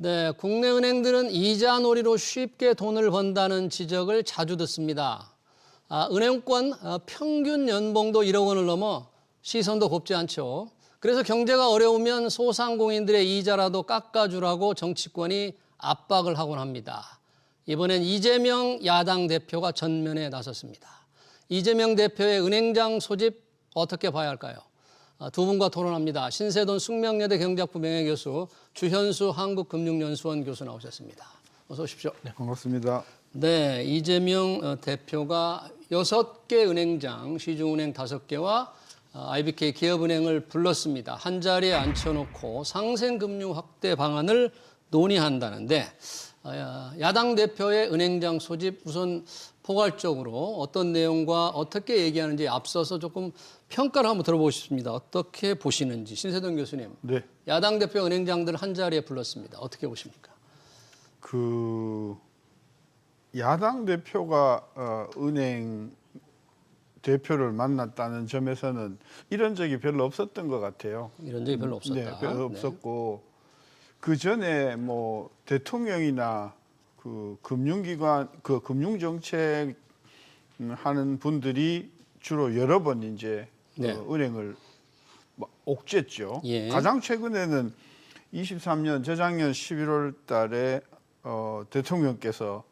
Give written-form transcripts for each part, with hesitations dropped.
네, 국내 은행들은 이자 놀이로 쉽게 돈을 번다는 지적을 자주 듣습니다. 은행권 평균 연봉도 1억 원을 넘어 시선도 곱지 않죠. 그래서 경제가 어려우면 소상공인들의 이자라도 깎아주라고 정치권이 압박을 하곤 합니다. 이번엔 이재명 야당 대표가 전면에 나섰습니다. 이재명 대표의 은행장 소집 어떻게 봐야 할까요? 두 분과 토론합니다. 신세돈 숙명여대 경제학부 명예교수 주현수 한국금융연수원 교수 나오셨습니다. 어서 오십시오. 네, 반갑습니다. 네, 이재명 대표가 6개 은행장, 시중은행 5개와 IBK 기업은행을 불렀습니다. 한 자리에 앉혀놓고 상생금융 확대 방안을 논의한다는데 야당 대표의 은행장 소집 우선 포괄적으로 어떤 내용과 어떻게 얘기하는지 앞서서 조금 평가를 한번 들어보고 싶습니다. 어떻게 보시는지 신세돈 교수님. 네. 야당 대표 은행장들 한 자리에 불렀습니다. 어떻게 보십니까? 야당 대표가 은행 대표를 만났다는 점에서는 이런 적이 별로 없었던 것 같아요. 이런 적이 별로 없었다. 네, 별로 없었고 그 전에 뭐 대통령이나 그 금융기관, 그 금융정책 하는 분들이 주로 여러 번 이제 네. 은행을 옥죄죠. 예. 가장 최근에는 23년 저작년 11월 달에 대통령께서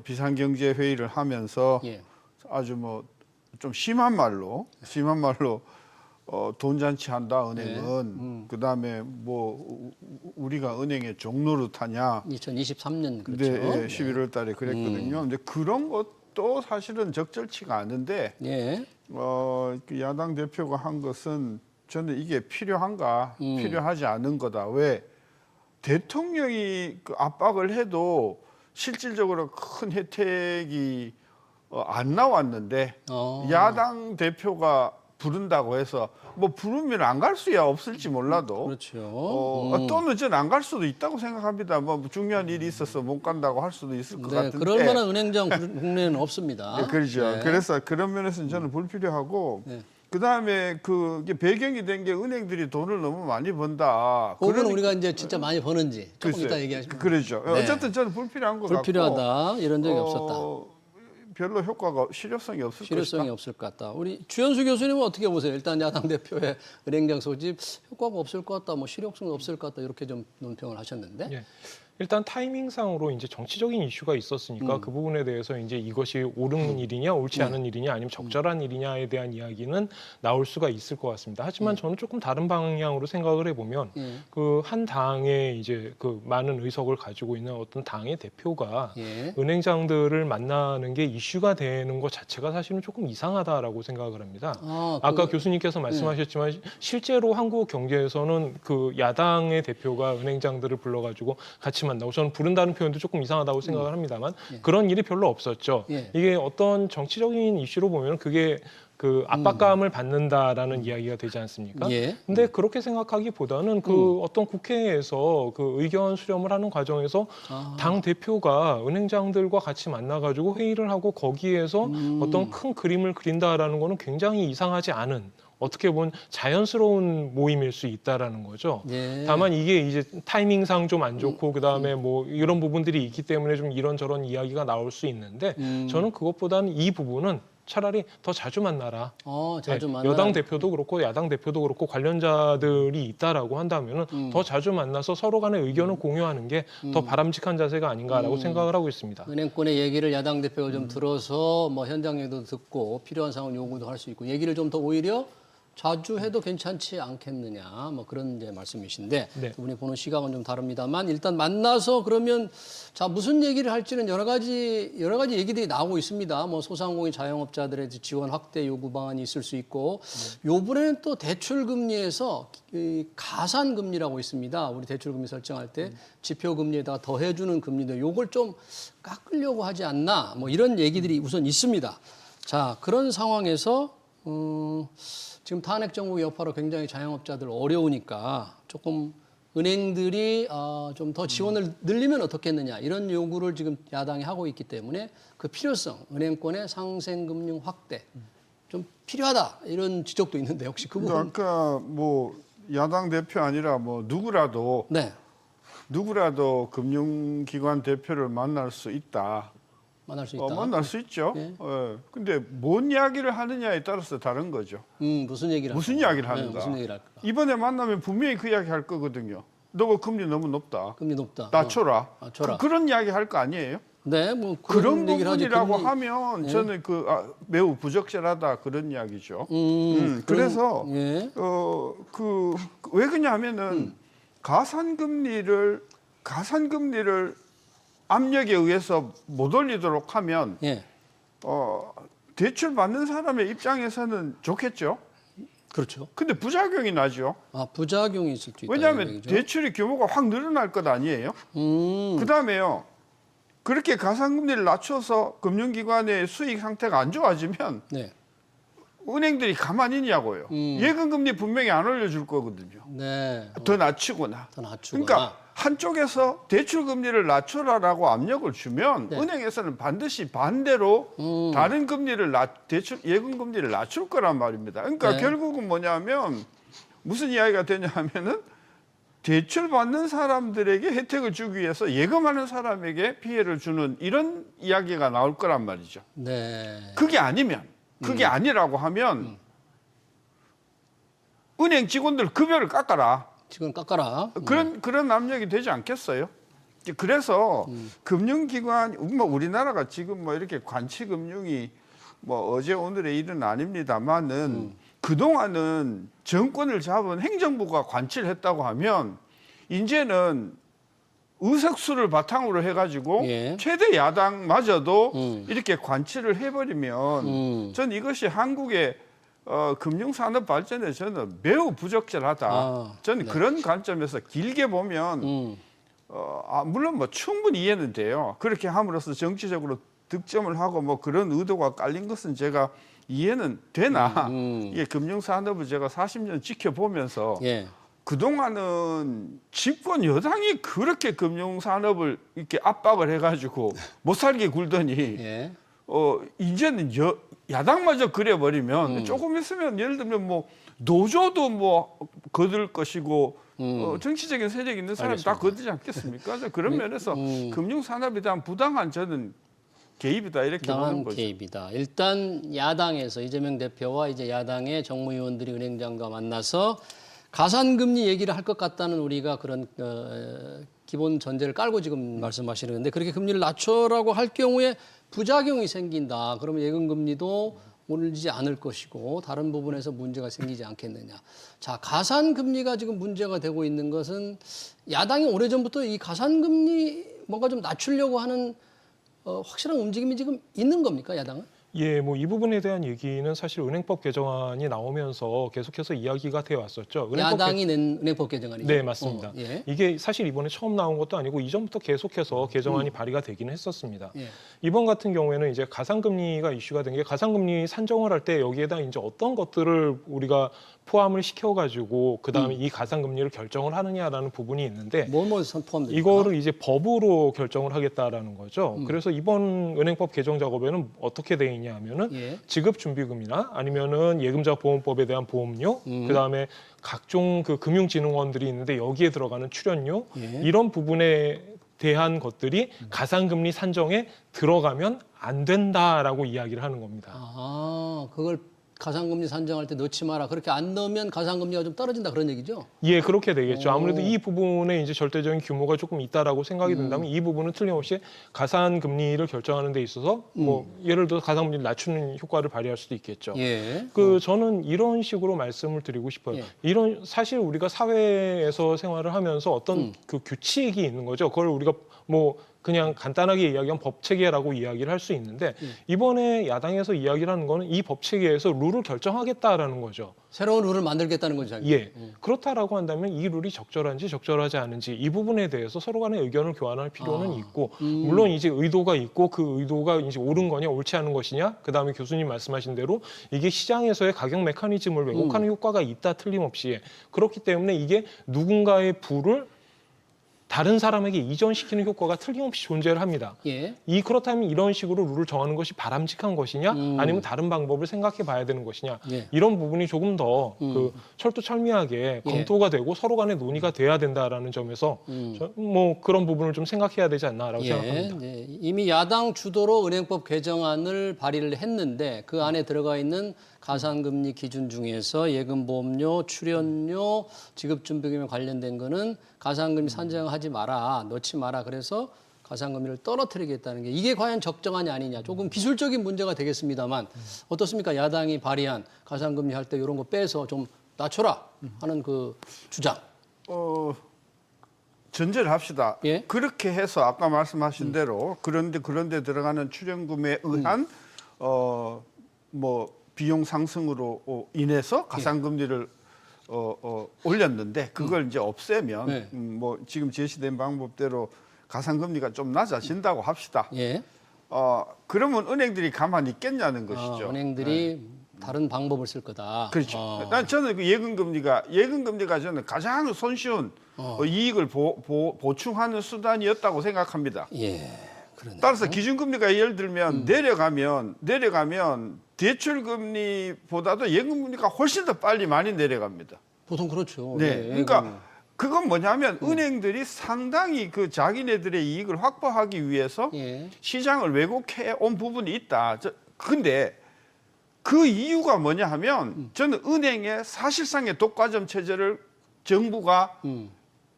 비상경제회의를 하면서 예. 아주 뭐 좀 심한 말로 돈 잔치한다 은행은 그다음에 뭐 우리가 은행의 종노릇하냐 2023년 그렇죠. 네, 11월 달에 그랬거든요. 근데 그런 것도 사실은 적절치가 않은데 예. 그 야당 대표가 한 것은 저는 이게 필요한가 필요하지 않은 거다. 왜 대통령이 그 압박을 해도 실질적으로 큰 혜택이 안 나왔는데 야당 대표가 부른다고 해서 뭐 부르면 안 갈 수야 없을지 몰라도 그렇죠. 또는 전 안 갈 수도 있다고 생각합니다. 뭐 중요한 일이 있어서 못 간다고 할 수도 있을 것 네, 같은데 그럴 만한 은행장 국내에는 없습니다. 네, 그렇죠. 네. 그래서 그런 면에서는 저는 불필요하고 네. 그다음에 그게 배경이 된 게 은행들이 돈을 너무 많이 번다. 그거는 우리가 이제 진짜 많이 버는지 조금 이따 얘기하시면 그러죠. 네. 어쨌든 저는 불필요한 것 불필요하다. 같고 이런 적이 없었다. 별로 효과가 실효성이 없을 실효성이 것이다. 없을 것 같다. 우리 주현수 교수님은 어떻게 보세요? 일단 야당 대표의 은행장 소집 효과가 없을 것 같다. 뭐 실효성이 없을 것 같다. 이렇게 좀 논평을 하셨는데. 예. 일단 타이밍상으로 이제 정치적인 이슈가 있었으니까 그 부분에 대해서 이제 이것이 옳은 일이냐 옳지 않은 일이냐 아니면 적절한 일이냐에 대한 이야기는 나올 수가 있을 것 같습니다. 하지만 저는 조금 다른 방향으로 생각을 해보면 그 한 당의 이제 그 많은 의석을 가지고 있는 어떤 당의 대표가 은행장들을 만나는 게 이슈가 되는 것 자체가 사실은 조금 이상하다라고 생각을 합니다. 아까 교수님께서 말씀하셨지만 실제로 한국 경제에서는 그 야당의 대표가 은행장들을 불러가지고 같이 만나고 저는 부른다는 표현도 조금 이상하다고 생각을 합니다만 그런 일이 별로 없었죠. 이게 어떤 정치적인 이슈로 보면 그게 그 압박감을 받는다라는 이야기가 되지 않습니까? 근데 그렇게 생각하기보다는 그 어떤 국회에서 그 의견 수렴을 하는 과정에서 당 대표가 은행장들과 같이 만나가지고 회의를 하고 거기에서 어떤 큰 그림을 그린다라는 거는 굉장히 이상하지 않은 어떻게 보면 자연스러운 모임일 수 있다라는 거죠. 다만 이게 이제 타이밍상 좀 안 좋고 그다음에 뭐 이런 부분들이 있기 때문에 좀 이런저런 이야기가 나올 수 있는데 저는 그것보다는 이 부분은 차라리 더 자주 만나라. 자주 만나라. 여당 대표도 그렇고 야당 대표도 그렇고 관련자들이 있다라고 한다면은 더 자주 만나서 서로 간의 의견을 공유하는 게 더 바람직한 자세가 아닌가라고 생각을 하고 있습니다. 은행권의 얘기를 야당 대표가 좀 들어서 뭐 현장 얘기도 듣고 필요한 상황 요구도 할 수 있고 얘기를 좀 더 오히려 자주 해도 괜찮지 않겠느냐 뭐 그런 이제 말씀이신데 두 분이 보는 시각은 좀 다릅니다만 일단 만나서 그러면 자 무슨 얘기를 할지는 여러 가지 얘기들이 나오고 있습니다. 뭐 소상공인 자영업자들의 지원 확대 요구 방안이 있을 수 있고 요번에는 또 대출 금리에서 가산 금리라고 있습니다. 우리 대출 금리 설정할 때 지표 금리에다가 더해주는 금리도 요걸 좀 깎으려고 하지 않나 뭐 이런 얘기들이 우선 있습니다. 자 그런 상황에서 지금 탄핵 정부 여파로 굉장히 자영업자들 어려우니까 조금 은행들이 좀 더 지원을 늘리면 어떻겠느냐 이런 요구를 지금 야당이 하고 있기 때문에 그 필요성, 은행권의 상생금융 확대 좀 필요하다 이런 지적도 있는데 혹시 그 부분? 아까 뭐 야당 대표 아니라 뭐 누구라도 네. 누구라도 금융기관 대표를 만날 수 있다. 만날 수 있다. 만날 수 있죠. 예. 근데 뭔 이야기를 하느냐에 따라서 다른 거죠. 무슨 얘기를 무슨 할까? 이야기를 하는가. 무슨 얘기를 할까? 이번에 만나면 분명히 그 이야기 할 거거든요. 너가 금리 너무 높다. 금리 높다. 낮춰라. 낮춰라. 그런 이야기 할 거 아니에요? 네, 뭐 그런 얘기를 하지. 부분이라고 금리- 하면 저는 매우 부적절하다 그런 이야기죠. 그런- 그래서 예. 왜 그러냐면은 가산금리를 압력에 의해서 못 올리도록 하면 예. 대출 받는 사람의 입장에서는 좋겠죠. 그렇죠. 근데 부작용이 나죠. 부작용이 있을 수 있다. 왜냐하면 대출의 규모가 확 늘어날 것 아니에요. 그다음에요. 그렇게 가산금리를 낮춰서 금융기관의 수익 상태가 안 좋아지면 네. 은행들이 가만히 있냐고요. 예금금리 분명히 안 올려줄 거거든요. 네. 더 낮추거나. 더 낮추거나. 그러니까 한쪽에서 대출금리를 낮춰라라고 압력을 주면 네. 은행에서는 반드시 반대로 다른 금리를 예금금리를 낮출 거란 말입니다. 그러니까 네. 결국은 뭐냐면 무슨 이야기가 되냐면은 대출 받는 사람들에게 혜택을 주기 위해서 예금하는 사람에게 피해를 주는 이런 이야기가 나올 거란 말이죠. 네. 그게 아니라고 하면 은행 직원들 급여를 깎아라. 지금 깎아라. 그런 압력이 되지 않겠어요? 그래서 금융기관, 뭐 우리나라가 지금 뭐 이렇게 관치금융이 뭐 어제 오늘의 일은 아닙니다만은 그동안은 정권을 잡은 행정부가 관치를 했다고 하면 이제는 의석수를 바탕으로 해가지고 예. 최대 야당마저도 이렇게 관치를 해버리면 전 이것이 한국의 금융산업 발전에 저는 매우 부적절하다. 저는 그런 관점에서 길게 보면 물론 뭐 충분히 이해는 돼요. 그렇게 함으로써 정치적으로 득점을 하고 뭐 그런 의도가 깔린 것은 제가 이해는 되나 이게 금융산업을 제가 40년 지켜보면서 예. 그동안은 집권 여당이 그렇게 금융산업을 이렇게 압박을 해가지고 못 살게 굴더니 예. 이제는 야당마저 그래버리면 조금 있으면 예를 들면 뭐 노조도 뭐 거둘 것이고 정치적인 세력이 있는 사람이 다 거두지 않겠습니까? 그런 면에서 금융산업에 대한 부당한 저는 개입이다 이렇게 보는 부당한 거죠. 개입이다. 일단 야당에서 이재명 대표와 이제 야당의 정무위원들이 은행장과 만나서 가산금리 얘기를 할 것 같다는 우리가 그런 기본 전제를 깔고 지금 말씀하시는데 그렇게 금리를 낮춰라고 할 경우에 부작용이 생긴다. 그러면 예금금리도 오르지 않을 것이고 다른 부분에서 문제가 생기지 않겠느냐. 자, 가산금리가 지금 문제가 되고 있는 것은 야당이 오래전부터 이 가산금리 뭔가 좀 낮추려고 하는 확실한 움직임이 지금 있는 겁니까, 야당은? 예, 뭐 이 부분에 대한 얘기는 사실 은행법 개정안이 나오면서 계속해서 이야기가 되어 왔었죠. 야당이 낸 은행법 개정안이죠? 네, 맞습니다. 예. 이게 사실 이번에 처음 나온 것도 아니고 이전부터 계속해서 개정안이 발의가 되기는 했었습니다. 예. 이번 같은 경우에는 이제 가산금리가 이슈가 된 게 가산금리 산정을 할 때 여기에다 이제 어떤 것들을 우리가 포함을 시켜가지고 그 다음에 이 가산금리를 결정을 하느냐라는 부분이 있는데 포함됩니까? 이거를 이제 법으로 결정을 하겠다라는 거죠. 그래서 이번 은행법 개정 작업에는 어떻게 돼 있냐 하면은 예. 지급준비금이나 아니면은 예금자 보험법에 대한 보험료, 그 다음에 각종 그 금융진흥원들이 있는데 여기에 들어가는 출연료 예. 이런 부분에 대한 것들이 가산금리 산정에 들어가면 안 된다라고 이야기를 하는 겁니다. 그걸 가산금리 산정할 때 넣지 마라. 그렇게 안 넣으면 가산금리가 좀 떨어진다 그런 얘기죠? 예, 그렇게 되겠죠. 아무래도 이 부분에 이제 절대적인 규모가 조금 있다라고 생각이 든다면 이 부분은 틀림없이 가산 금리를 결정하는 데 있어서 뭐 예를 들어 가산 금리를 낮추는 효과를 발휘할 수도 있겠죠. 예. 저는 이런 식으로 말씀을 드리고 싶어요. 예. 이런 사실 우리가 사회에서 생활을 하면서 어떤 그 규칙이 있는 거죠. 그걸 우리가 뭐 그냥 간단하게 이야기하면 법체계라고 이야기를 할 수 있는데 이번에 야당에서 이야기를 하는 거는 이 법체계에서 룰을 결정하겠다라는 거죠. 새로운 룰을 만들겠다는 거죠. 예. 그렇다라고 한다면 이 룰이 적절한지 적절하지 않은지 이 부분에 대해서 서로 간의 의견을 교환할 필요는 있고 물론 이제 의도가 있고 그 의도가 이제 옳은 거냐 옳지 않은 것이냐 그다음에 교수님 말씀하신 대로 이게 시장에서의 가격 메커니즘을 왜곡하는 효과가 있다 틀림없이 그렇기 때문에 이게 누군가의 부를 다른 사람에게 이전시키는 효과가 틀림없이 존재를 합니다. 예. 그렇다면 이런 식으로 룰을 정하는 것이 바람직한 것이냐 아니면 다른 방법을 생각해 봐야 되는 것이냐 예. 이런 부분이 조금 더 그 철두철미하게 예. 검토가 되고 서로 간에 논의가 돼야 된다라는 점에서 뭐 그런 부분을 좀 생각해야 되지 않나라고 생각합니다. 예. 이미 야당 주도로 은행법 개정안을 발의를 했는데 그 안에 들어가 있는 가산금리 기준 중에서 예금보험료, 출연료, 지급준비금에 관련된 거는 가산금리 산정하지 마라, 넣지 마라. 그래서 가산금리를 떨어뜨리겠다는 게 이게 과연 적정하냐 아니냐. 조금 기술적인 문제가 되겠습니다만 어떻습니까? 야당이 발의한 가산금리 할 때 이런 거 빼서 좀 낮춰라 하는 그 주장. 전제를 합시다. 예? 그렇게 해서 아까 말씀하신 대로 그런데 들어가는 출연금에 의한 뭐 비용 상승으로 인해서 가산금리를 올렸는데 그걸 이제 없애면 네. 뭐 지금 제시된 방법대로 가산금리가 좀 낮아진다고 합시다. 예. 그러면 은행들이 가만히 있겠냐는 것이죠. 은행들이 다른 방법을 쓸 거다. 그렇죠. 저는 그 예금금리가 저는 가장 손쉬운 이익을 보충하는 수단이었다고 생각합니다. 예. 그러네. 따라서 기준금리가 예를 들면 내려가면 대출금리보다도 예금금리가 훨씬 더 빨리 많이 내려갑니다. 보통 그렇죠. 네. 예, 그러니까 그건 뭐냐면 은행들이 상당히 그 자기네들의 이익을 확보하기 위해서 예. 시장을 왜곡해 온 부분이 있다. 근데 그 이유가 뭐냐 하면 저는 은행의 사실상의 독과점 체제를 정부가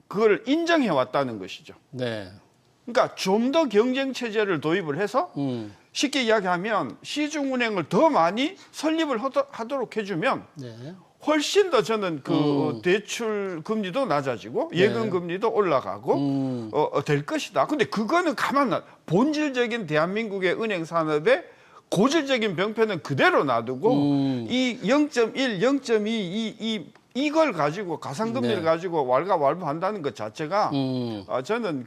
그걸 인정해 왔다는 것이죠. 네. 그러니까 좀 더 경쟁 체제를 도입을 해서 쉽게 이야기하면 시중은행을 더 많이 설립을 하도록 해주면 네. 훨씬 더 저는 그 대출 금리도 낮아지고 예금 금리도 올라가고 될 것이다. 근데 그거는 본질적인 대한민국의 은행 산업의 고질적인 병폐는 그대로 놔두고 이 0.1, 0.2 이걸 가지고 가산금리를 네. 가지고 왈가왈부한다는 것 자체가 저는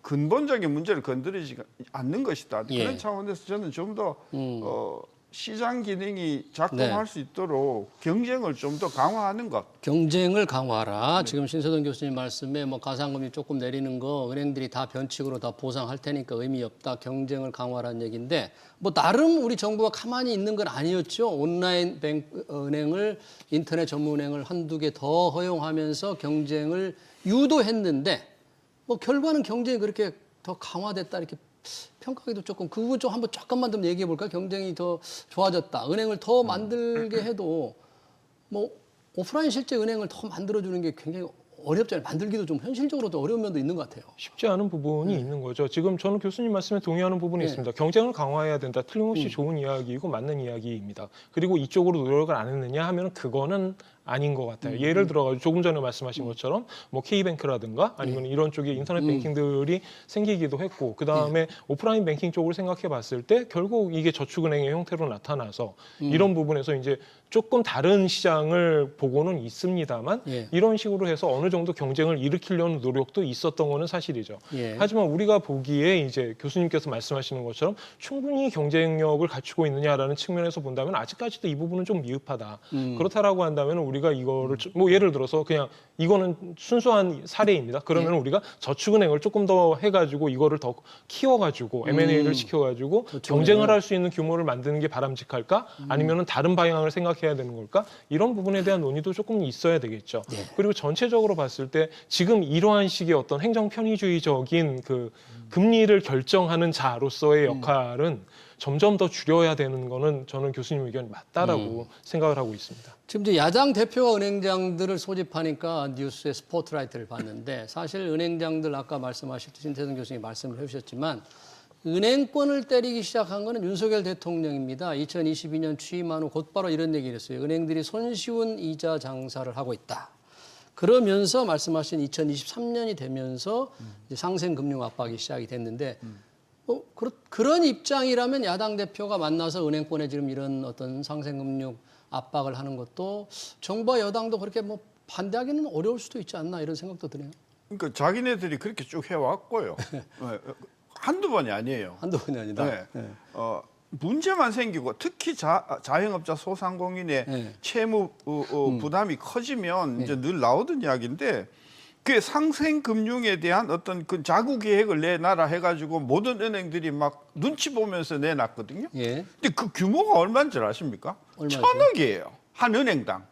근본적인 문제를 건드리지 않는 것이다. 예. 그런 차원에서 저는 좀 더 시장 기능이 작동할 수 있도록 경쟁을 좀 더 강화하는 것. 경쟁을 강화하라. 지금 신서동 교수님 말씀에 뭐 가산금리 조금 내리는 거 은행들이 다 변칙으로 다 보상할 테니까 의미 없다. 경쟁을 강화하라는 얘기인데 뭐 나름 우리 정부가 가만히 있는 건 아니었죠. 온라인 은행을 인터넷 전문은행을 한두 개 더 허용하면서 경쟁을 유도했는데 뭐 결과는 경쟁이 그렇게 더 강화됐다 이렇게 평가하기도 조금 그 부분 좀 한번 잠깐만 좀 얘기해 볼까요? 경쟁이 더 좋아졌다. 은행을 더 만들게 해도 뭐 오프라인 실제 은행을 더 만들어주는 게 굉장히 어렵잖아요. 만들기도 좀 현실적으로도 어려운 면도 있는 것 같아요. 쉽지 않은 부분이 있는 거죠. 지금 저는 교수님 말씀에 동의하는 부분이 네. 있습니다. 경쟁을 강화해야 된다. 틀림없이 좋은 이야기이고 맞는 이야기입니다. 그리고 이쪽으로 노력을 안 했느냐 하면 그거는 아닌 것 같아요. 예를 들어 조금 전에 말씀하신 것처럼 뭐 K뱅크라든가 아니면 이런 쪽에 인터넷 뱅킹들이 생기기도 했고 그다음에 오프라인 뱅킹 쪽을 생각해 봤을 때 결국 이게 저축은행의 형태로 나타나서 이런 부분에서 이제 조금 다른 시장을 보고는 있습니다만 예. 이런 식으로 해서 어느 정도 경쟁을 일으키려는 노력도 있었던 거는 사실이죠. 예. 하지만 우리가 보기에 이제 교수님께서 말씀하시는 것처럼 충분히 경쟁력을 갖추고 있느냐라는 측면에서 본다면 아직까지도 이 부분은 좀 미흡하다. 그렇다라고 한다면 우리가 이거를 뭐 예를 들어서 그냥 이거는 순수한 사례입니다. 그러면 우리가 저축은행을 조금 더 해가지고 이거를 더 키워가지고 M&A를 시켜가지고 경쟁을 할 수 있는 규모를 만드는 게 바람직할까? 아니면은 다른 방향을 생각해야 되는 걸까? 이런 부분에 대한 논의도 조금 있어야 되겠죠. 그리고 전체적으로 봤을 때 지금 이러한 식의 어떤 행정 편의주의적인 그 금리를 결정하는 자로서의 역할은 점점 더 줄여야 되는 거는 저는 교수님 의견이 맞다라고 생각을 하고 있습니다. 지금 이제 야당 대표가 은행장들을 소집하니까 뉴스에 스포트라이트를 봤는데 사실 은행장들 아까 말씀하셨듯이 신태성 교수님이 말씀을 해주셨지만 은행권을 때리기 시작한 거는 윤석열 대통령입니다. 2022년 취임한 후 곧바로 이런 얘기를 했어요. 은행들이 손쉬운 이자 장사를 하고 있다. 그러면서 말씀하신 2023년이 되면서 이제 상생 금융 압박이 시작이 됐는데 그런 입장이라면 야당 대표가 만나서 은행권에 지금 이런 어떤 상생 금융 압박을 하는 것도 정부와 여당도 그렇게 뭐 반대하기는 어려울 수도 있지 않나 이런 생각도 드네요. 그러니까 자기네들이 그렇게 쭉 해왔고요. 한두 번이 아니에요. 한두 번이 아니다. 네. 문제만 생기고 특히 자영업자 소상공인의 네. 채무 부담이 커지면 이제 늘 나오던 이야기인데 그 상생금융에 대한 어떤 그 자구 계획을 내놔라 해가지고 모든 은행들이 막 눈치 보면서 내놨거든요. 예. 근데 그 규모가 얼마인 줄 아십니까? 얼마죠? 1,000억이에요. 한 은행당.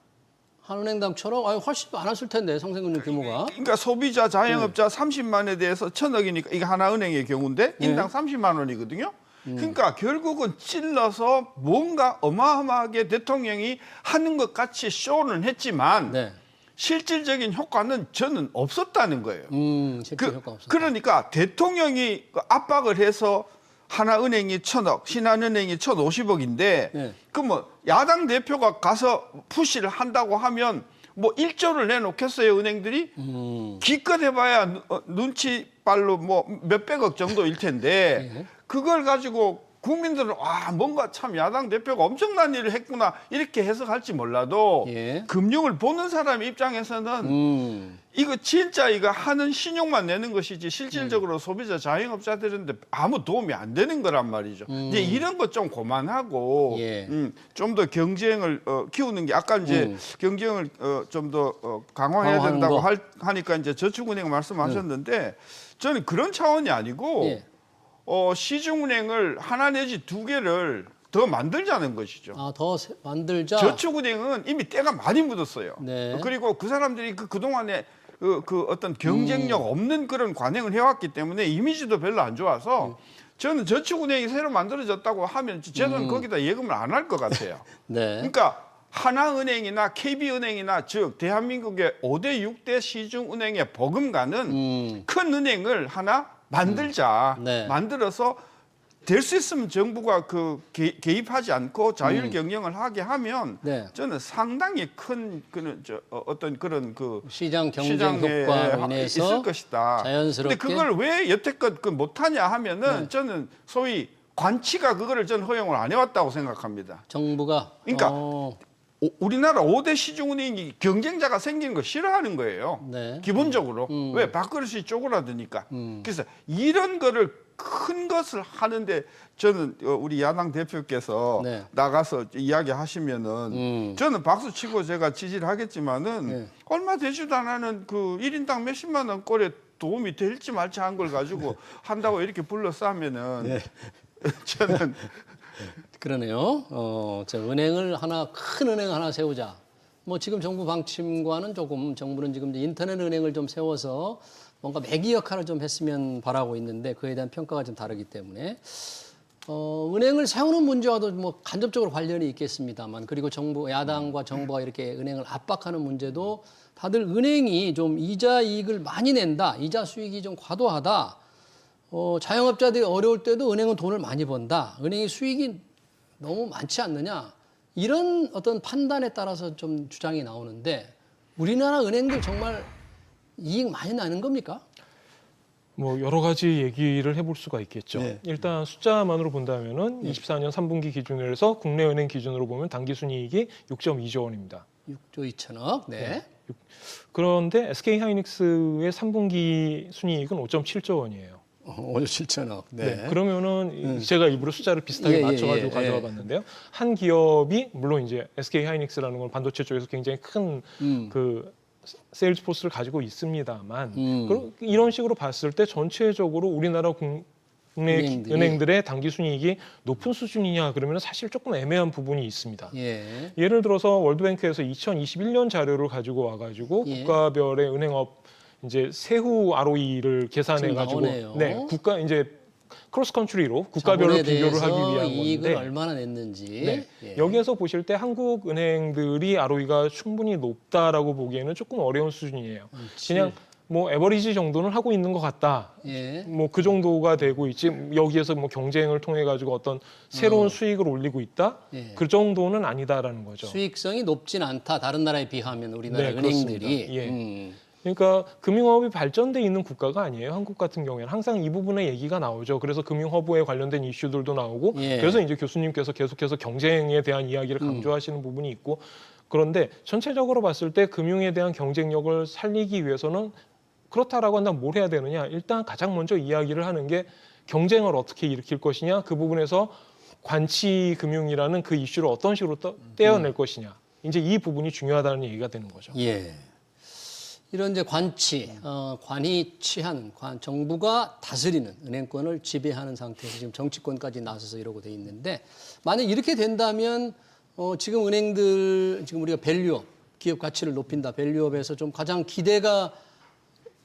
한 은행당처럼 훨씬 많았을 텐데 상생금융 규모가. 그러니까 소비자 자영업자 30만에 대해서 1,000억이니까 이게 하나 은행의 경우인데 인당 30만 원이거든요. 그러니까 결국은 찔러서 뭔가 어마어마하게 대통령이 하는 것 같이 쇼는 했지만 네. 실질적인 효과는 저는 없었다는 거예요. 실제 효과 없었다. 그러니까 대통령이 압박을 해서 하나은행이 1,000억, 신한은행이 1,050억인데 네. 그 뭐 야당 대표가 가서 푸시를 한다고 하면 뭐 1조를 내놓겠어요 은행들이? 기껏 해봐야 눈치빨로 뭐 몇백억 정도일 텐데 예. 그걸 가지고 국민들은 와 뭔가 참 야당 대표가 엄청난 일을 했구나 이렇게 해석할지 몰라도 예. 금융을 보는 사람 입장에서는 이거 진짜 이거 하는 신용만 내는 것이지 실질적으로 소비자 자영업자들한테 아무 도움이 안 되는 거란 말이죠. 이제 이런 것 좀 고만하고 예. 좀 더 경쟁을 키우는 게 아까 이제 경쟁을 좀 더 강화해야 강화하는 된다고 거. 하니까 이제 저축은행 말씀하셨는데 저는 그런 차원이 아니고 예. 시중은행을 하나 내지 두 개를 더 만들자는 것이죠. 더 만들자. 저축은행은 이미 때가 많이 묻었어요. 네. 그리고 그 사람들이 그동안에 그 어떤 경쟁력 없는 그런 관행을 해왔기 때문에 이미지도 별로 안 좋아서 저는 저축은행이 새로 만들어졌다고 하면 저는 거기다 예금을 안 할 것 같아요. 네. 그러니까 하나은행이나 KB은행이나 즉 대한민국의 5대 6대 시중은행의 버금가는 큰 은행을 하나 만들자. 네. 만들어서 될 수 있으면 정부가 개입하지 않고 자율 경영을 하게 하면 네. 저는 상당히 큰 그런 어떤 그런 시장 경쟁 시장에 효과로 인해서 있을 것이다. 자연스럽게. 근데 그걸 왜 여태껏 못하냐 하면은 저는 소위 관치가 그거를 저는 허용을 안 해왔다고 생각합니다. 정부가 그러니까 우리나라 5대 시중은행이 경쟁자가 생기는 거 싫어하는 거예요. 네. 기본적으로. 왜? 밥그릇이 쪼그라드니까. 그래서 이런 거를 큰 것을 하는데 저는 우리 야당 대표께서 네. 나가서 이야기하시면은 저는 박수 치고 제가 지지를 하겠지만은 네. 얼마 되지도 않은 그 1인당 몇십만 원 꼴에 도움이 될지 말지 한 걸 가지고 한다고 이렇게 불러싸면은 네. 저는 그러네요. 저 은행을 큰 은행 하나 세우자. 뭐 지금 정부 방침과는 조금 정부는 지금 이제 인터넷 은행을 좀 세워서 뭔가 매기 역할을 좀 했으면 바라고 있는데 그에 대한 평가가 좀 다르기 때문에 은행을 세우는 문제와도 뭐 간접적으로 관련이 있겠습니다만 그리고 야당과 정부가 이렇게 은행을 압박하는 문제도 다들 은행이 좀 이자 이익을 많이 낸다, 이자 수익이 좀 과도하다. 자영업자들이 어려울 때도 은행은 돈을 많이 번다. 은행의 수익이 너무 많지 않느냐. 이런 어떤 판단에 따라서 좀 주장이 나오는데 우리나라 은행들 정말 이익 많이 나는 겁니까? 뭐 여러 가지 얘기를 해볼 수가 있겠죠. 네. 일단 숫자만으로 본다면은 24년 3분기 기준으로 해서 국내 은행 기준으로 보면 당기순이익이 6.2조 원입니다. 6조 2천억. 네. 그런데 SK하이닉스의 3분기 순이익은 5.7조 원이에요. 5조 7천억. 네. 그러면은 제가 일부러 숫자를 비슷하게 예, 예, 맞춰가지고 예, 가져와 예. 봤는데요. 한 기업이 물론 이제 SK하이닉스라는 건 반도체 쪽에서 굉장히 큰 그 세일즈 포스를 가지고 있습니다만 이런 식으로 봤을 때 전체적으로 우리나라 국내 은행들의 당기순이익이 높은 수준이냐 그러면 사실 조금 애매한 부분이 있습니다. 예. 예를 들어서 월드뱅크에서 2021년 자료를 가지고 와가지고 예. 국가별의 은행업 이제 세후 ROE를 계산해 가지고 나오네요. 국가 이제 크로스 컨트리로 국가별로 비교를 하기 위한 이익을 건데 얼마나 냈는지. 네. 예. 여기에서 보실 때 한국 은행들이 ROE가 충분히 높다라고 보기에는 조금 어려운 수준이에요. 그냥 뭐 에버리지 정도는 하고 있는 것 같다. 예. 뭐 그 정도가 되고 있지. 여기에서 뭐 경쟁을 통해 가지고 어떤 새로운 수익을 올리고 있다. 예. 그 정도는 아니다라는 거죠. 수익성이 높진 않다. 다른 나라에 비하면 우리나라 네, 은행들이. 그렇습니다. 예. 그러니까 금융업이 발전돼 있는 국가가 아니에요. 한국 같은 경우에는 항상 이 부분의 얘기가 나오죠. 그래서 금융허브에 관련된 이슈들도 나오고 예. 그래서 이제 교수님께서 계속해서 경쟁에 대한 이야기를 강조하시는 부분이 있고 그런데 전체적으로 봤을 때 금융에 대한 경쟁력을 살리기 위해서는 그렇다라고 한다면 뭘 해야 되느냐? 일단 가장 먼저 이야기를 하는 게 경쟁을 어떻게 일으킬 것이냐? 그 부분에서 관치 금융이라는 그 이슈를 어떤 식으로 떼어낼 것이냐? 이제 이 부분이 중요하다는 얘기가 되는 거죠. 예. 이런 이제 관이 취한 정부가 다스리는 은행권을 지배하는 상태에서 지금 정치권까지 나서서 이러고 돼 있는데 만약 이렇게 된다면 지금 은행들 지금 우리가 밸류업 기업 가치를 높인다 밸류업에서 좀 가장 기대가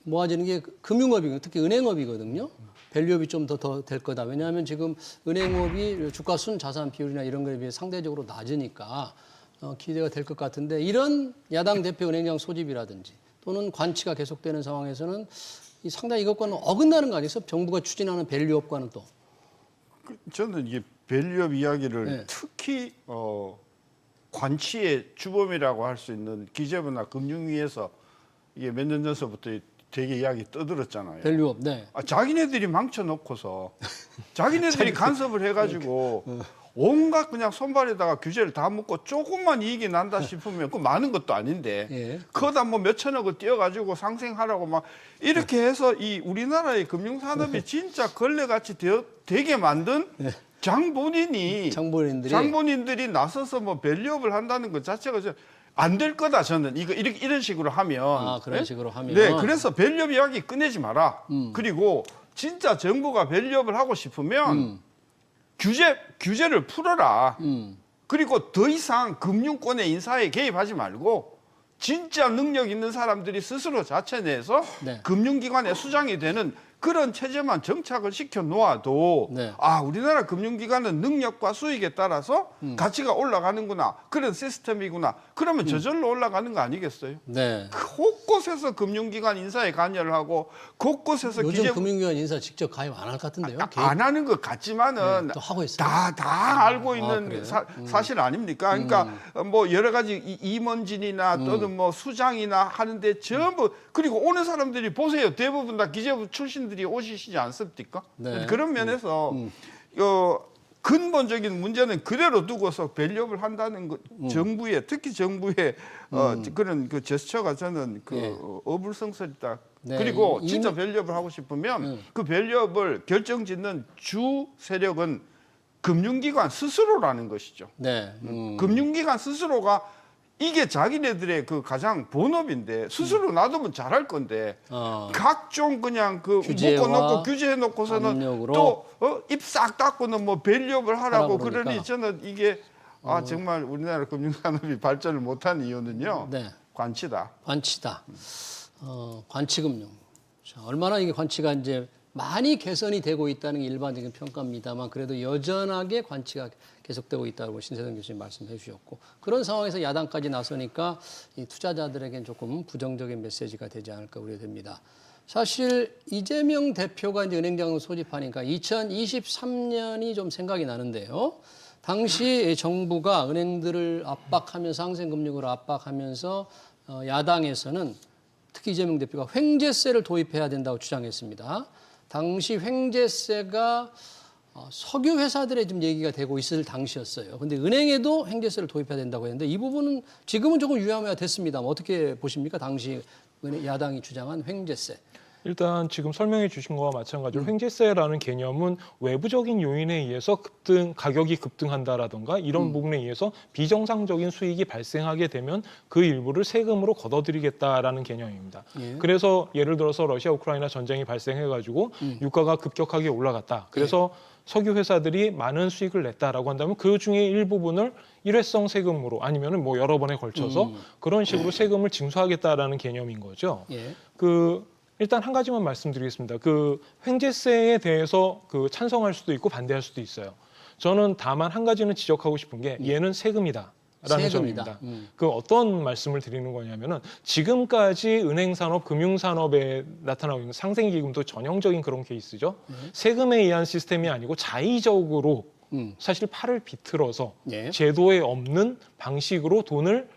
모아지는 게 금융업이거든요. 특히 은행업이거든요. 밸류업이 좀 더 될 거다. 왜냐하면 지금 은행업이 주가 순 자산 비율이나 이런 거에 비해 상대적으로 낮으니까 기대가 될 것 같은데 이런 야당 대표 은행장 소집이라든지 또는 관치가 계속되는 상황에서는 상당히 이것과는 어긋나는 거 아니겠어요? 정부가 추진하는 밸류업과는 또. 저는 이게 밸류업 이야기를 네. 특히 관치의 주범이라고 할 수 있는 기재부나 금융위에서 이게 몇 년 전서부터 되게 이야기 떠들었잖아요. 밸류업, 네. 자기네들이 망쳐놓고서 자기네들이 간섭을 해가지고 온갖 그냥 손발에다가 규제를 다 묶고 조금만 이익이 난다 싶으면 그 많은 것도 아닌데 예. 그거다 뭐 몇천억을 띄어가지고 상생하라고 막 이렇게 해서 이 우리나라의 금융산업이 진짜 걸레같이 되게 만든 장본인들이 나서서 뭐 밸류업을 한다는 것 자체가 안 될 거다 저는 이런 식으로 하면 그런 네? 식으로 하면 네 그래서 밸류업 이야기 꺼내지 마라. 그리고 진짜 정부가 밸류업을 하고 싶으면 규제를 풀어라. 그리고 더 이상 금융권의 인사에 개입하지 말고 진짜 능력 있는 사람들이 스스로 자체내서 네. 금융기관의 수장이 되는 그런 체제만 정착을 시켜 놓아도 네. 우리나라 금융기관은 능력과 수익에 따라서 가치가 올라가는구나. 그런 시스템이구나. 그러면 저절로 올라가는 거 아니겠어요? 네. 곳곳에서 금융기관 인사에 관여를 하고 곳곳에서 요즘 금융기관 인사 직접 가입 안 할 것 같은데요. 안 하는 것 같지만은 네, 또 하고 있어요. 다 알고 있는 그래요? 사실 아닙니까? 그러니까 뭐 여러 가지 임원진이나 또는 뭐 수장이나 하는데 전부 그리고 오는 사람들이 보세요. 대부분 다 기재부 출신들이 오시지 않습니까? 네. 그런 면에서 근본적인 문제는 그대로 두고서 밸류업을 한다는 것, 정부의 특히 정부의 그런 그 제스처가 저는 네. 어불성설이다. 네. 그리고 진짜 밸류업을 하고 싶으면 그 밸류업을 결정짓는 주 세력은 금융기관 스스로라는 것이죠. 네. 금융기관 스스로가 이게 자기네들의 그 가장 본업인데 스스로 놔두면 잘할 건데 각종 그냥 그 규제와 묶어놓고 규제해놓고서는 압력으로 또 입 싹 닫고는 뭐 밸류업을 하라고 그러니까. 그러니 저는 이게 정말 우리나라 금융산업이 발전을 못한 이유는요 네. 관치다. 관치다. 관치금융. 자, 얼마나 이게 관치가 이제 많이 개선이 되고 있다는 게 일반적인 평가입니다만 그래도 여전하게 관치가 계속되고 있다고 신세동 교수님 말씀해 주셨고 그런 상황에서 야당까지 나서니까 이 투자자들에겐 조금 부정적인 메시지가 되지 않을까 우려됩니다. 사실 이재명 대표가 이제 은행장을 소집하니까 2023년이 좀 생각이 나는데요. 당시 정부가 은행들을 압박하면서 상생금융으로 압박하면서 야당에서는 특히 이재명 대표가 횡재세를 도입해야 된다고 주장했습니다. 당시 횡재세가 석유 회사들의 좀 얘기가 되고 있을 당시였어요. 근데 은행에도 횡재세를 도입해야 된다고 했는데 이 부분은 지금은 조금 유야무야 됐습니다. 어떻게 보십니까? 당시 야당이 주장한 횡재세. 일단 지금 설명해 주신 거와 마찬가지로 횡재세라는 개념은 외부적인 요인에 의해서 가격이 급등한다라든가 이런 부분에 의해서 비정상적인 수익이 발생하게 되면 그 일부를 세금으로 걷어들이겠다라는 개념입니다. 예. 그래서 예를 들어서 러시아 우크라이나 전쟁이 발생해가지고 유가가 급격하게 올라갔다. 그래서 석유 회사들이 많은 수익을 냈다라고 한다면 그 중에 일부분을 일회성 세금으로 아니면은 뭐 여러 번에 걸쳐서 그런 식으로 세금을 징수하겠다라는 개념인 거죠. 예. 일단 한 가지만 말씀드리겠습니다. 횡재세에 대해서 찬성할 수도 있고 반대할 수도 있어요. 저는 다만 한 가지는 지적하고 싶은 게 얘는 세금이다. 라는 점입니다. 어떤 말씀을 드리는 거냐면은 지금까지 은행산업, 금융산업에 나타나고 있는 상생기금도 전형적인 그런 케이스죠. 세금에 의한 시스템이 아니고 자의적으로 사실 팔을 비틀어서 제도에 없는 방식으로 돈을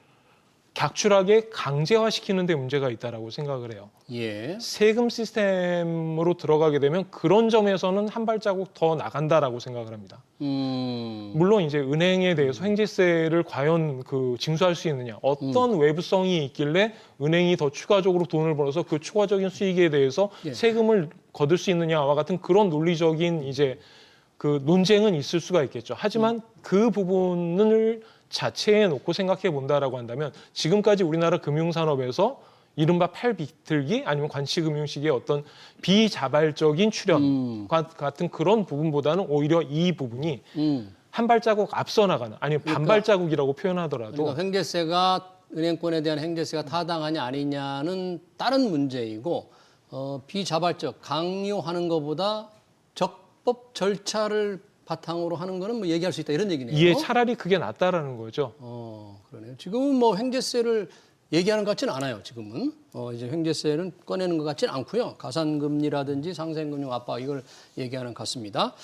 객출하게 강제화시키는 데 문제가 있다라고 생각을 해요. 예. 세금 시스템으로 들어가게 되면 그런 점에서는 한 발자국 더 나간다라고 생각을 합니다. 물론 이제 은행에 대해서 횡재세를 과연 징수할 수 있느냐, 어떤 외부성이 있길래 은행이 더 추가적으로 돈을 벌어서 그 추가적인 수익에 대해서 세금을 거둘 수 있느냐와 같은 그런 논리적인 이제 논쟁은 있을 수가 있겠죠. 하지만 그 부분을 자체에 놓고 생각해 본다라고 한다면 지금까지 우리나라 금융산업에서 이른바 팔 비틀기 아니면 관치금융식의 어떤 비자발적인 출현 같은 그런 부분보다는 오히려 이 부분이 한 발자국 앞서 나가는 아니면 반발자국이라고 표현하더라도 그러니까 횡재세가 은행권에 대한 횡재세가 타당하냐 아니냐는 다른 문제이고 비자발적 강요하는 것보다 적법 절차를 바탕으로 하는 거는 뭐 얘기할 수 있다 이런 얘기네요. 예, 차라리 그게 낫다라는 거죠. 그러네요. 지금은 뭐 횡재세를 얘기하는 것 같지는 않아요. 지금은 이제 횡재세는 꺼내는 것 같지는 않고요. 가산금리라든지 상생금융 압박 이걸 얘기하는 것 같습니다.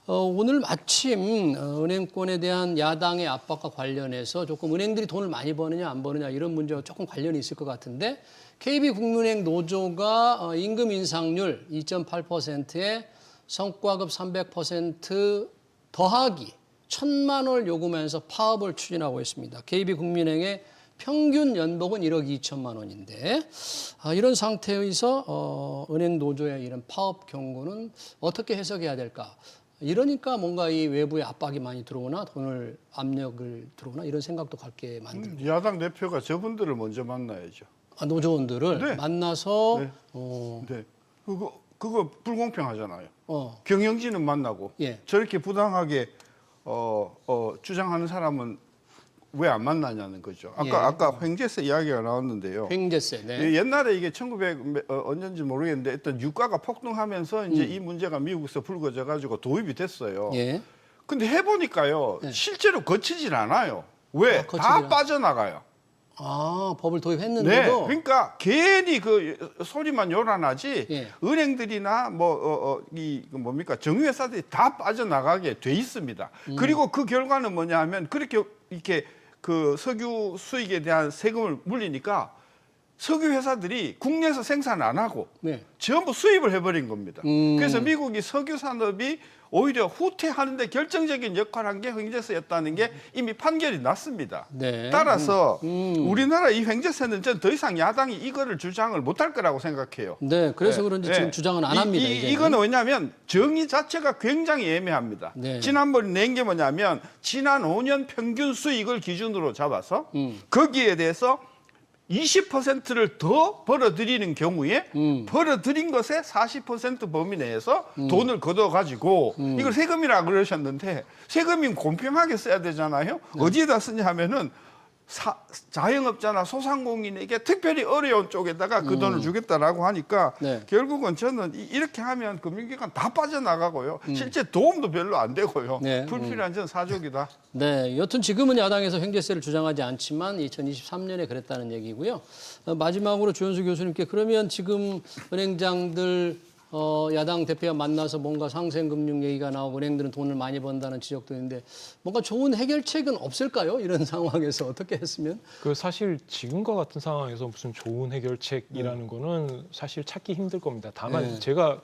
오늘 마침 은행권에 대한 야당의 압박과 관련해서 조금 은행들이 돈을 많이 버느냐 안 버느냐 이런 문제와 조금 관련이 있을 것 같은데 KB국민은행 노조가 임금 인상률 2.8%에 성과급 300% 더하기 1,000만 원을 요구하면서 파업을 추진하고 있습니다. KB국민은행의 평균 연봉은 1억 2천만 원인데 이런 상태에서 은행 노조의 이런 파업 경고는 어떻게 해석해야 될까? 이러니까 뭔가 이 외부의 압박이 많이 들어오나 돈을 압력을 들어오나 이런 생각도 갖게 만듭니다. 야당 대표가 저분들을 먼저 만나야죠. 노조원들을 네. 만나서 네. 네. 그거 불공평하잖아요. 경영진은 만나고 예. 저렇게 부당하게 주장하는 사람은 왜 안 만나냐는 거죠. 아까 횡재세 이야기가 나왔는데요. 횡재세. 네. 옛날에 이게 1900 언제인지 모르겠는데 어떤 유가가 폭등하면서 이제 이 문제가 미국에서 불거져 가지고 도입이 됐어요. 예. 근데 해보니까요 실제로 거치질 않아요. 왜? 다 빠져나가요. 법을 네, 도입했는데도. 그러니까 괜히 그 소리만 요란하지 예. 은행들이나 뭡니까 정유회사들이 다 빠져나가게 돼 있습니다. 그리고 그 결과는 뭐냐 하면 그렇게 이렇게 그 석유 수익에 대한 세금을 물리니까 석유 회사들이 국내에서 생산 안 하고 네. 전부 수입을 해버린 겁니다. 그래서 미국이 석유 산업이 오히려 후퇴하는데 결정적인 역할을 한 게 횡재세였다는 게 이미 판결이 났습니다. 네. 따라서 우리나라 이 횡재세는 전 더 이상 야당이 이거를 주장을 못할 거라고 생각해요. 네, 그래서 그런지 지금 주장은 안 합니다. 이거는 왜냐하면 정의 자체가 굉장히 애매합니다. 네. 지난번에 낸 게 뭐냐면 지난 5년 평균 수익을 기준으로 잡아서 거기에 대해서 20%를 더 벌어들이는 경우에 벌어들인 것의 40% 범위 내에서 돈을 걷어가지고 이걸 세금이라 그러셨는데 세금이 공평하게 써야 되잖아요. 어디에다 쓰냐 하면은 자영업자나 소상공인에게 특별히 어려운 쪽에다가 그 돈을 주겠다라고 하니까 결국은 저는 이렇게 하면 금융기관 다 빠져나가고요. 실제 도움도 별로 안 되고요. 불필요한 전 사족이다. 네, 여튼 지금은 야당에서 횡재세를 주장하지 않지만 2023년에 그랬다는 얘기고요. 마지막으로 주현수 교수님께 그러면 지금 은행장들 야당 대표와 만나서 뭔가 상생금융 얘기가 나오고 은행들은 돈을 많이 번다는 지적도 있는데 뭔가 좋은 해결책은 없을까요? 이런 상황에서 어떻게 했으면? 사실 지금과 같은 상황에서 무슨 좋은 해결책이라는 거는 사실 찾기 힘들 겁니다. 다만 제가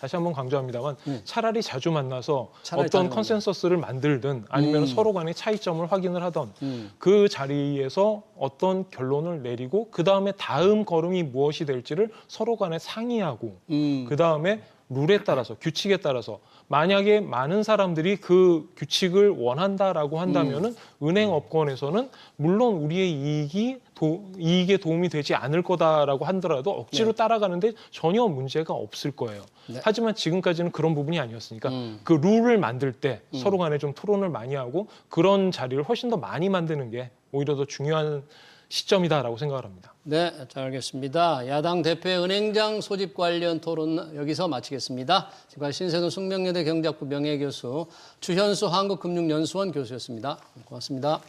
다시 한번 강조합니다만 차라리 자주 만나서 어떤 컨센서스를 만들든 아니면 서로 간의 차이점을 확인을 하던 그 자리에서 어떤 결론을 내리고 그 다음에 다음 걸음이 무엇이 될지를 서로 간에 상의하고 그 다음에 룰에 따라서 규칙에 따라서 만약에 많은 사람들이 그 규칙을 원한다라고 한다면은 은행 업권에서는 물론 우리의 이익에 도움이 되지 않을 거다라고 하더라도 억지로 따라가는데 전혀 문제가 없을 거예요. 하지만 지금까지는 그런 부분이 아니었으니까 그 룰을 만들 때 서로 간에 좀 토론을 많이 하고 그런 자리를 훨씬 더 많이 만드는 게 오히려 더 중요한 시점이다라고 생각을 합니다. 네, 잘 알겠습니다. 야당 대표의 은행장 소집 관련 토론 여기서 마치겠습니다. 지금까지 신세돈 숙명여대 경제학부 명예교수, 주현수 한국금융연수원 교수였습니다. 고맙습니다.